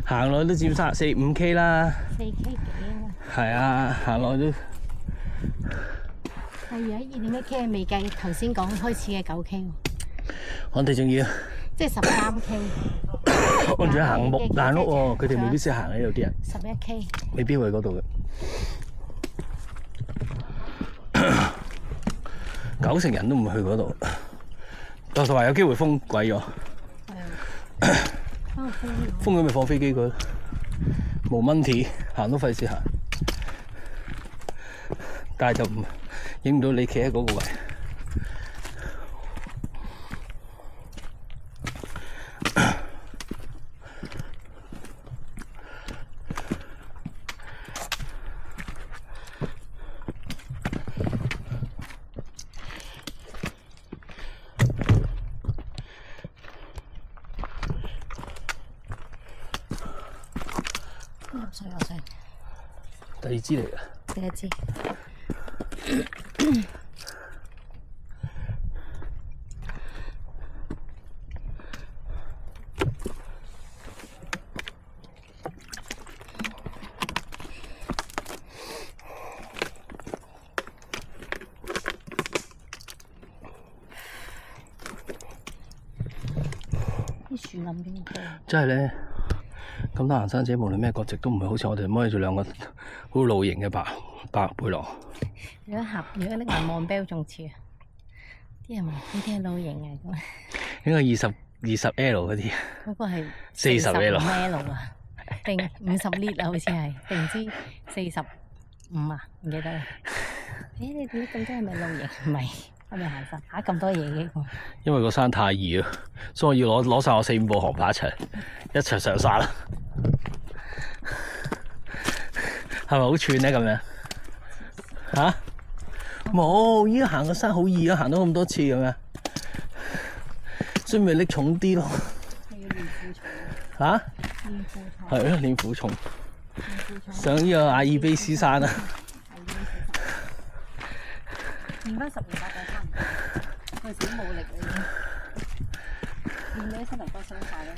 行落都佔4、5K 啦。4K 幾啊？係啊，行落都係而家2.1K未計頭先講開始嘅9K 喎，我哋仲要即係13K。按住行木蘭屋喎，佢哋未必識行喺度啲人， 11K。未必會嗰度嘅。90%人都唔去嗰度，同埋有機會封鬼咗。封咗咪放飛機佢，冇蚊子行都費事行，但係就唔影唔到你企喺嗰個位。水有水，第二支嚟嘅，第一支。啲樹林邊度？真係咧，咁多行山者，無論咩國籍，都唔係好似我哋摸住兩個好露營嘅白背囊。如果拎埋望標仲似啊！啲人話呢啲係露營啊咁。應該20L 嗰啲，嗰個係40L 啊，定50 lit 啊，好似係，定唔知45啊，唔記得啦。你點解咁多係咪露營？唔係，係咪行山？嚇咁多嘢嘅喎。因為個山太易啊，所以我要攞晒我4、5部航拍一齊上山啦。係咪好串咧咁樣？嚇？冇，依家行個山好易啊，行到咁多次咁樣，所以咪拎重啲咯。係要練負重。嚇？練負重。係咯，練負重。上呢個阿爾卑斯山啊！練翻10年8個差唔多，嗰時都冇力啦已經。練到膝頭哥傷晒啦。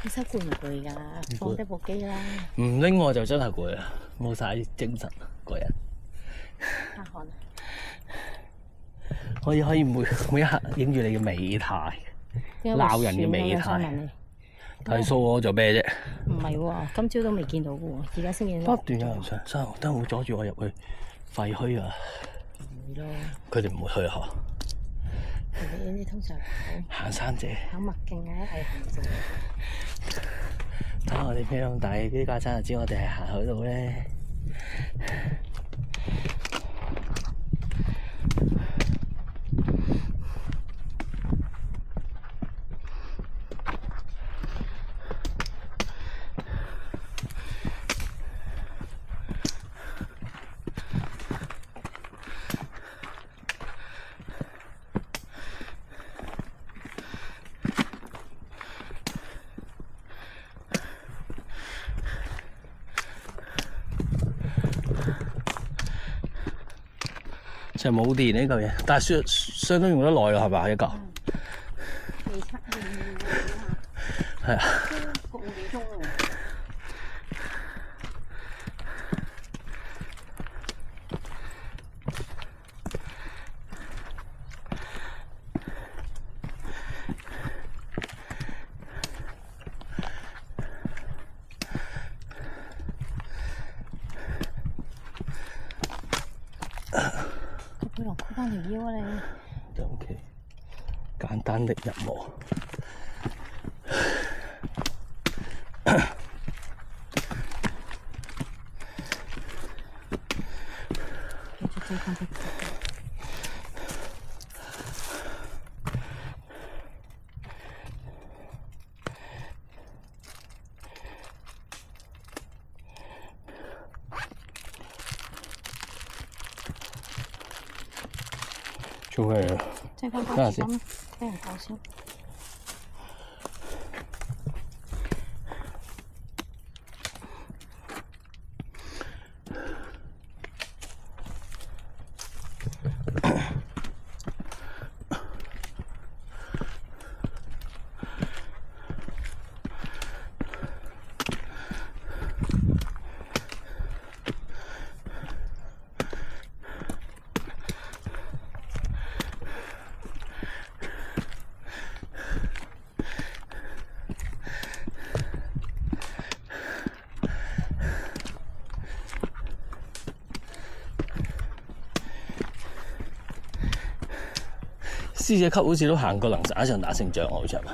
你手攰唔攰㗎？放低部機啦。唔拎我就真係攰啊，冇晒精神個人。嚇汗啊！可以每一刻影住你嘅美態，鬧人嘅美態。睇數我做咩啫？唔係喎，今朝都未見到嘅喎，而家先見到。不斷有人上山，都好阻住我入去廢墟啊！唔會咯，佢哋唔會去嗬。呢啲通常行山者跑麥徑嘅係行者。睇下我哋咩咁大啲架山就知我哋係行去度咧。就冇電呢嚿嘢，但係相當用得耐咯，係嘛一嚿？未測電係啊。個幾鐘喎。個背囊箍翻條腰啊你！就 OK， 簡單的任務。做做咩啊？即係翻等下先翻聽人講先。師姐級好似都行過能打一場打勝仗，好似係咪？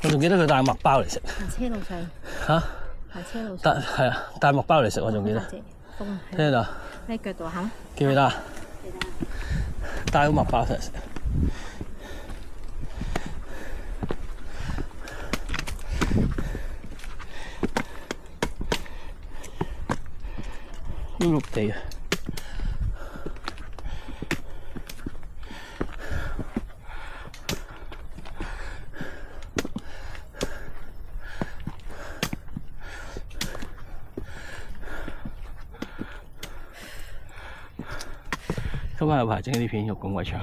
我仲記得佢帶麥包嚟食。行車路上。嚇？行車路上。帶係啊，帶麥包嚟食，我仲記得。聽得到？喺腳度行。記唔記得啊？記得。帶個麥包出嚟食。碌碌地啊！今晚有排整呢啲片，肉咁鬼長。